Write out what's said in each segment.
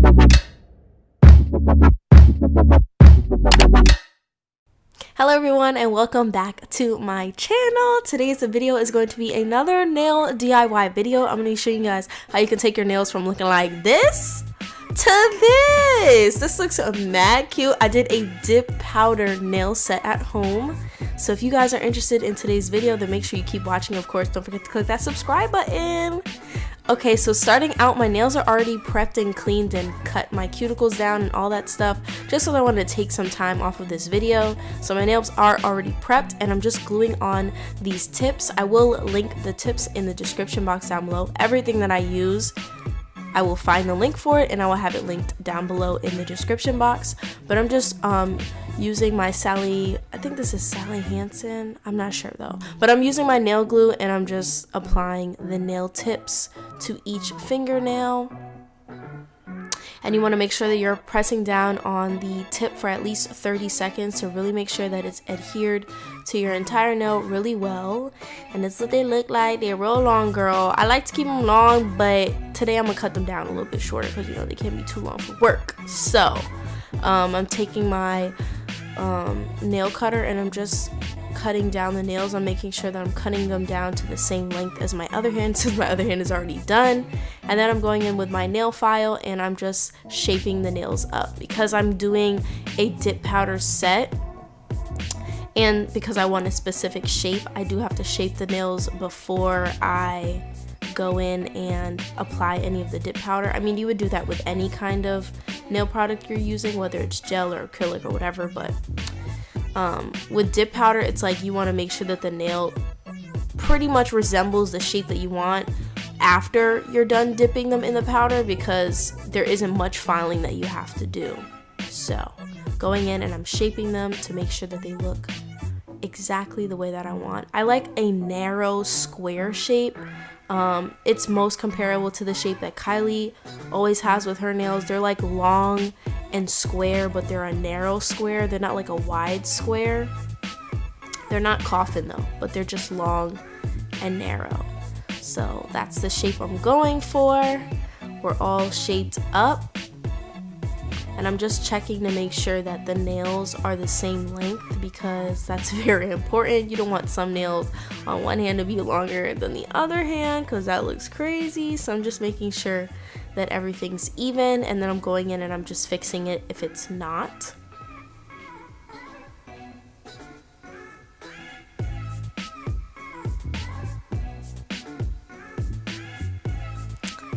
Hello everyone and welcome back to my channel. Today's video is going to be another nail DIY video. I'm going to be showing you guys how you can take your nails from looking like this to this. This looks mad cute. I did a dip powder nail set at home. So if you guys are interested in today's video, then make sure you keep watching. Of course, don't forget to click that subscribe button. Okay, so starting out, my nails are already prepped and cleaned and cut my cuticles down and all that stuff, just so I wanted to take some time off of this video. So my nails are already prepped and I'm just gluing on these tips. I will link the tips in the description box down below. Everything that I use, I will find the link for it and I will have it linked down below in the description box. But I'm just using my Sally, I think this is Sally Hansen, I'm not sure though. But I'm using my nail glue and I'm just applying the nail tips to each fingernail. And you want to make sure that you're pressing down on the tip for at least 30 seconds to really make sure that it's adhered to your entire nail really well. And that's what they look like. They're real long, girl. I like to keep them long, but today I'm gonna cut them down a little bit shorter because you know they can't be too long for work. So I'm taking my nail cutter and I'm just cutting down the nails. I'm making sure that I'm cutting them down to the same length as my other hand, since my other hand is already done. And then I'm going in with my nail file and I'm just shaping the nails up because I'm doing a dip powder set. And because I want a specific shape, I do have to shape the nails before I go in and apply any of the dip powder. I mean, you would do that with any kind of nail product you're using, whether it's gel or acrylic or whatever, but with dip powder, it's like you want to make sure that the nail pretty much resembles the shape that you want after you're done dipping them in the powder, because there isn't much filing that you have to do. So going in and I'm shaping them to make sure that they look exactly the way that I want. I like a narrow square shape. It's most comparable to the shape that Kylie always has with her nails. They're like long and square, but they're a narrow square. They're not like a wide square. They're not coffin though, but they're just long and narrow. So that's the shape I'm going for. We're all shaped up. And I'm just checking to make sure that the nails are the same length, because that's very important. You don't want some nails on one hand to be longer than the other hand, because that looks crazy. So I'm just making sure that everything's even, and then I'm going in and I'm just fixing it if it's not.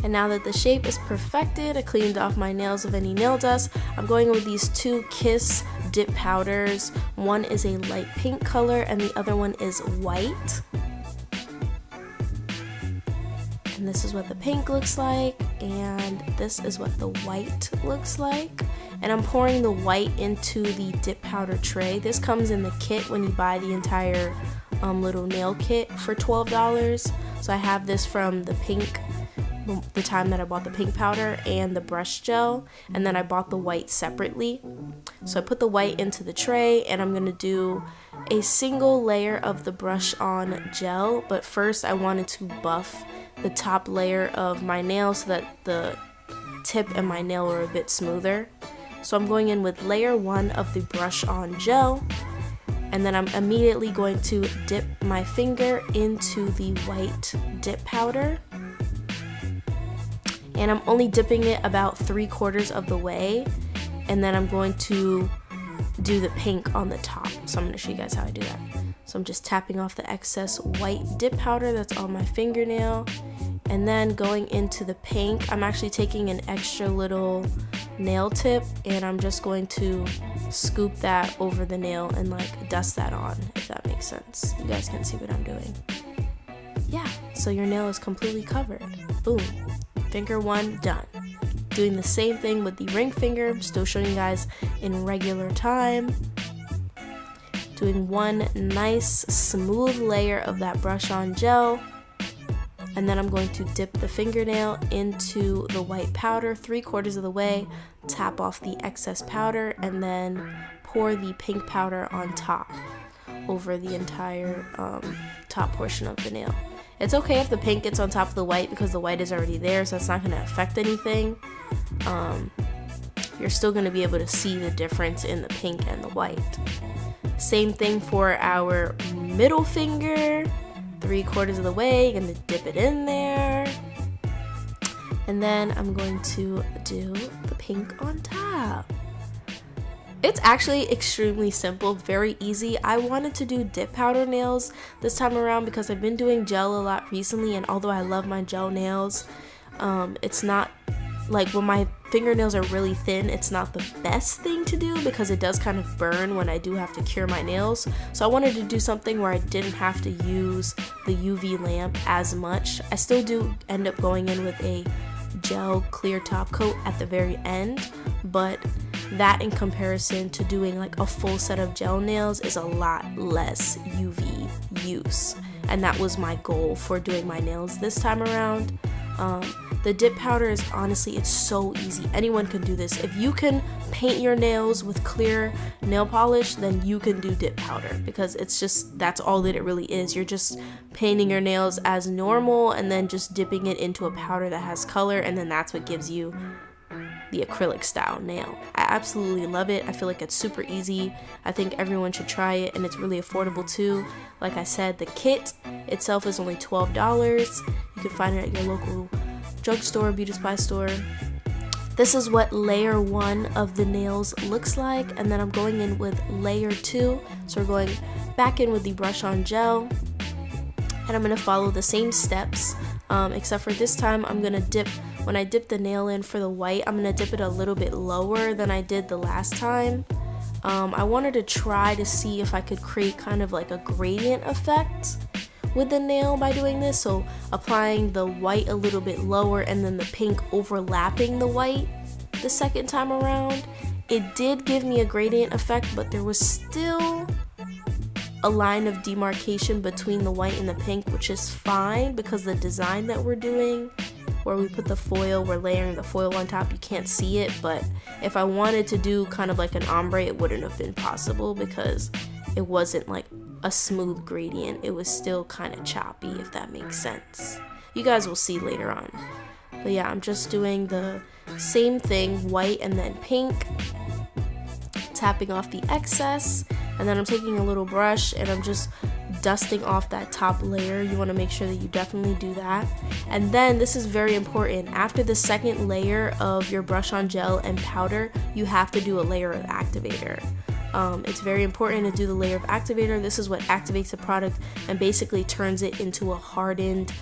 And now that the shape is perfected, I cleaned off my nails of any nail dust. I'm going with these two Kiss dip powders. One is a light pink color and the other one is white. And this is what the pink looks like, and this is what the white looks like. And I'm pouring the white into the dip powder tray. This comes in the kit when you buy the entire little nail kit for $12. So I have this from the time that I bought the pink powder and the brush gel, and then I bought the white separately. So I put the white into the tray and I'm gonna do a single layer of the brush on gel, but first I wanted to buff the top layer of my nail so that the tip and my nail are a bit smoother. So I'm going in with layer 1 of the brush on gel, and then I'm immediately going to dip my finger into the white dip powder. And I'm only dipping it about 3/4 of the way, and then I'm going to do the pink on the top. So I'm going to show you guys how I do that. So I'm just tapping off the excess white dip powder that's on my fingernail, and then going into the pink. I'm actually taking an extra little nail tip and I'm just going to scoop that over the nail and like dust that on, if that makes sense. You guys can see what I'm doing. Yeah, so your nail is completely covered. Boom. Finger 1 done. Doing the same thing with the ring finger. I'm still showing you guys in regular time. Doing one nice smooth layer of that brush on gel, and then I'm going to dip the fingernail into the white powder 3/4 of the way, tap off the excess powder, and then pour the pink powder on top over the entire top portion of the nail. It's okay if the pink gets on top of the white because the white is already there, so it's not going to affect anything. you're still going to be able to see the difference in the pink and the white. Same thing for our middle finger, 3/4 of the way, gonna dip it in there. And then I'm going to do the pink on top. It's actually extremely simple, very easy. I wanted to do dip powder nails this time around because I've been doing gel a lot recently, and although I love my gel nails, it's not like when my fingernails are really thin, it's not the best thing to do because it does kind of burn when I do have to cure my nails. So I wanted to do something where I didn't have to use the UV lamp as much. I still do end up going in with a gel clear top coat at the very end, but that in comparison to doing like a full set of gel nails is a lot less UV use, and that was my goal for doing my nails this time around. The dip powder is honestly, it's so easy. Anyone can do this. If you can paint your nails with clear nail polish, then you can do dip powder, because it's just, that's all that it really is. You're just painting your nails as normal and then just dipping it into a powder that has color, and then that's what gives you the acrylic style nail. I absolutely love it. I feel like it's super easy. I think everyone should try it, and it's really affordable too. Like I said, the kit itself is only $12. You can find it at your local drugstore, beauty supply store. This is what layer 1 of the nails looks like, and then I'm going in with layer 2. So we're going back in with the brush on gel, and I'm going to follow the same steps, except for this time I'm going to dip, when I dip the nail in for the white, I'm going to dip it a little bit lower than I did the last time. I wanted to try to see if I could create kind of like a gradient effect with the nail by doing this, so applying the white a little bit lower and then the pink overlapping the white the second time around. It did give me a gradient effect, but there was still a line of demarcation between the white and the pink, which is fine because the design that we're doing, where we put the foil, we're layering the foil on top, you can't see it, but if I wanted to do kind of like an ombre, it wouldn't have been possible because it wasn't like a smooth gradient. It was still kind of choppy, if that makes sense. You guys will see later on. But yeah, I'm just doing the same thing, white and then pink, tapping off the excess, and then I'm taking a little brush and I'm just dusting off that top layer. You want to make sure that you definitely do that. And then this is very important, after the second layer of your brush on gel and powder, you have to do a layer of activator. It's very important to do the layer of activator. This is what activates the product and basically turns it into a hardened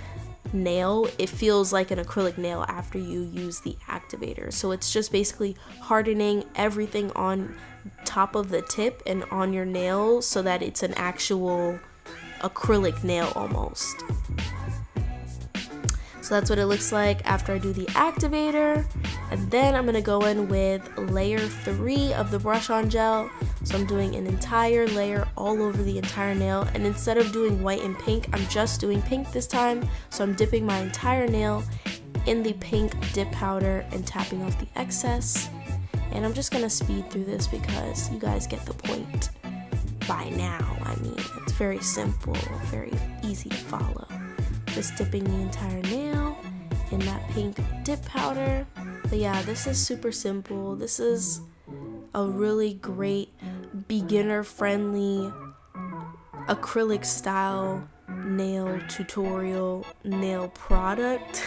nail. It feels like an acrylic nail after you use the activator. So it's just basically hardening everything on top of the tip and on your nail so that it's an actual acrylic nail almost. So that's what it looks like after I do the activator. And then I'm going to go in with layer 3 of the brush on gel. So I'm doing an entire layer all over the entire nail, and instead of doing white and pink, I'm just doing pink this time. So I'm dipping my entire nail in the pink dip powder and tapping off the excess. And I'm just going to speed through this because you guys get the point by now. I mean, it's very simple, very easy to follow. Just dipping the entire nail in that pink dip powder. But yeah, this is super simple. This is a really great beginner friendly acrylic style nail tutorial nail product.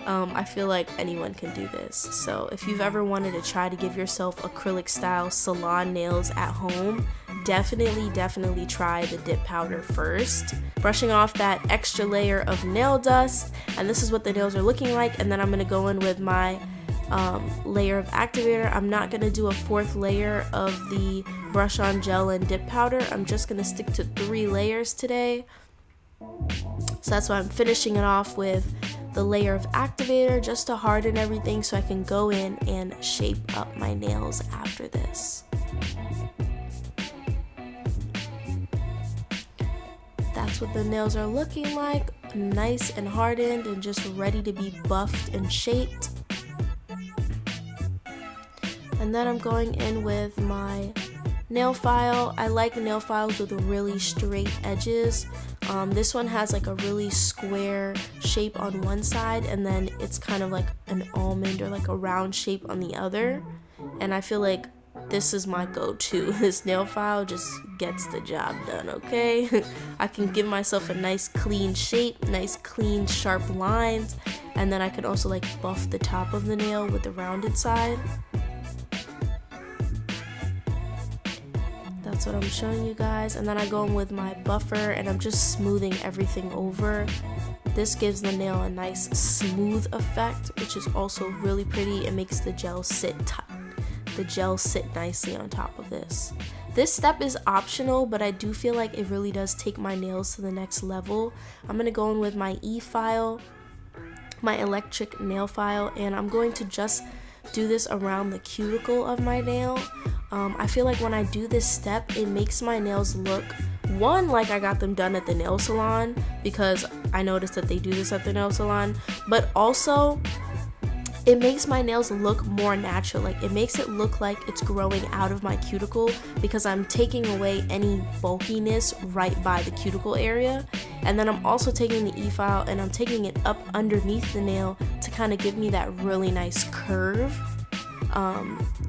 I feel like anyone can do this. So if you've ever wanted to try to give yourself acrylic style salon nails at home, definitely try the dip powder first. Brushing off that extra layer of nail dust, and this is what the nails are looking like. And then I'm going to go in with my layer of activator. I'm not going to do a 4th layer of the brush on gel and dip powder. I'm just going to stick to 3 layers today. So that's why I'm finishing it off with the layer of activator, just to harden everything so I can go in and shape up my nails after this. That's what the nails are looking like, nice and hardened and just ready to be buffed and shaped. And then I'm going in with my nail file. I like nail files with really straight edges. This one has like a really square shape on one side, and then it's kind of like an almond or like a round shape on the other. And I feel like this is my go-to. This nail file just gets the job done, okay? I can give myself a nice clean shape, nice clean sharp lines, and then I can also like buff the top of the nail with the rounded side. That's what I'm showing you guys. And then I go in with my buffer and I'm just smoothing everything over. This gives the nail a nice smooth effect, which is also really pretty. It makes the gel sit nicely on top of this. This step is optional, but I do feel like it really does take my nails to the next level. I'm gonna go in with my E-file, my electric nail file, and I'm going to just do this around the cuticle of my nail. I feel like when I do this step, it makes my nails look, one, like I got them done at the nail salon, because I noticed that they do this at the nail salon, but also it makes my nails look more natural. Like, it makes it look like it's growing out of my cuticle, because I'm taking away any bulkiness right by the cuticle area. And then I'm also taking the E-file and I'm taking it up underneath the nail to kind of give me that really nice curve.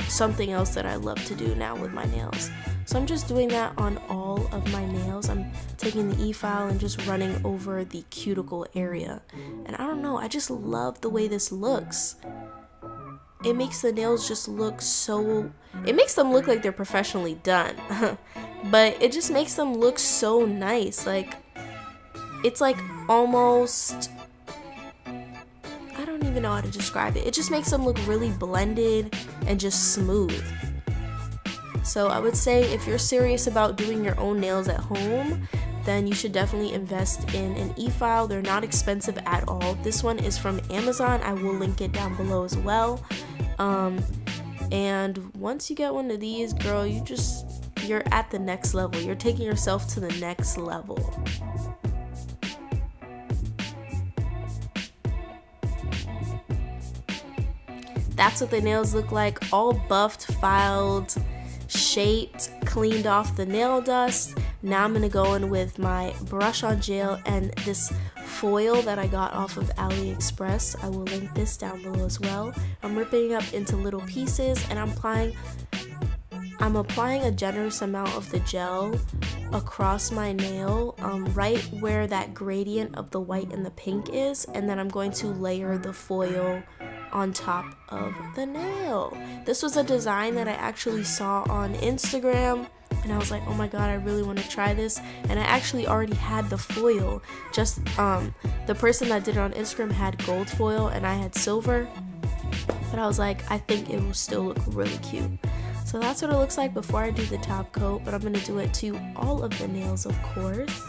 Something else that I love to do now with my nails. So I'm just doing that on all of my nails. I'm taking the E-file and just running over the cuticle area. And I don't know, I just love the way this looks. It makes the nails just look so, it makes them look like they're professionally done. But it just makes them look so nice. Like, it's like almost, I don't even know how to describe it. It just makes them look really blended and just smooth. So I would say if you're serious about doing your own nails at home, then you should definitely invest in an E-file. They're not expensive at all. This one is from Amazon. I will link it down below as well. And once you get one of these, girl, you're at the next level. You're taking yourself to the next level. That's what the nails look like, all buffed, filed, shaped, cleaned off the nail dust. Now I'm gonna go in with my brush on gel and this foil that I got off of AliExpress. I will link this down below as well. I'm ripping it up into little pieces and I'm applying a generous amount of the gel across my nail, right where that gradient of the white and the pink is, and then I'm going to layer the foil on top of the nail. This was a design that I actually saw on Instagram and I was like, oh my god, I really want to try this. And I actually already had the foil. Just the person that did it on Instagram had gold foil and I had silver, but I was like, I think it will still look really cute. So that's what it looks like before I do the top coat, but I'm going to do it to all of the nails, of course.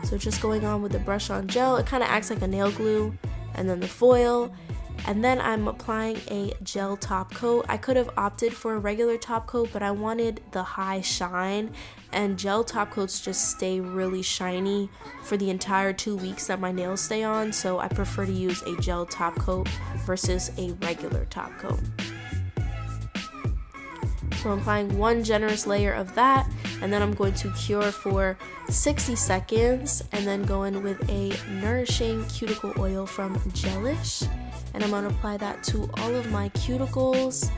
So just going on with the brush on gel, it kind of acts like a nail glue, and then the foil, and then I'm applying a gel top coat. I could have opted for a regular top coat, but I wanted the high shine, and gel top coats just stay really shiny for the entire 2 weeks that my nails stay on, so I prefer to use a gel top coat versus a regular top coat. So I'm applying one generous layer of that, and then I'm going to cure for 60 seconds and then go in with a nourishing cuticle oil from Gelish, and I'm going to apply that to all of my cuticles,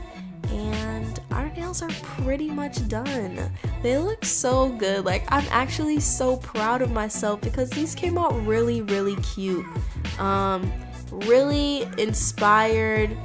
and our nails are pretty much done. They look so good. Like, I'm actually so proud of myself because these came out really, really cute. Really inspired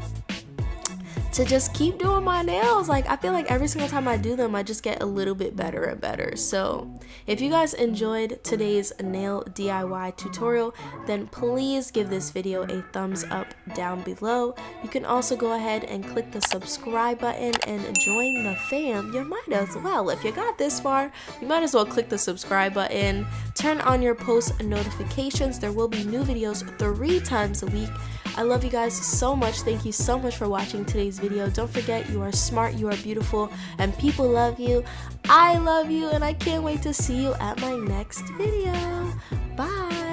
to just keep doing my nails. Like, I feel like every single time I do them, I just get a little bit better and better. So if you guys enjoyed today's nail DIY tutorial, then please give this video a thumbs up down below. You can also go ahead and click the subscribe button and join the fam. You might as well, if you got this far, you might as well click the subscribe button. Turn on your post notifications. There will be new videos 3 times a week. I love you guys so much. Thank you so much for watching today's video. Don't forget, you are smart, you are beautiful, and people love you. I love you, and I can't wait to see you at my next video. Bye.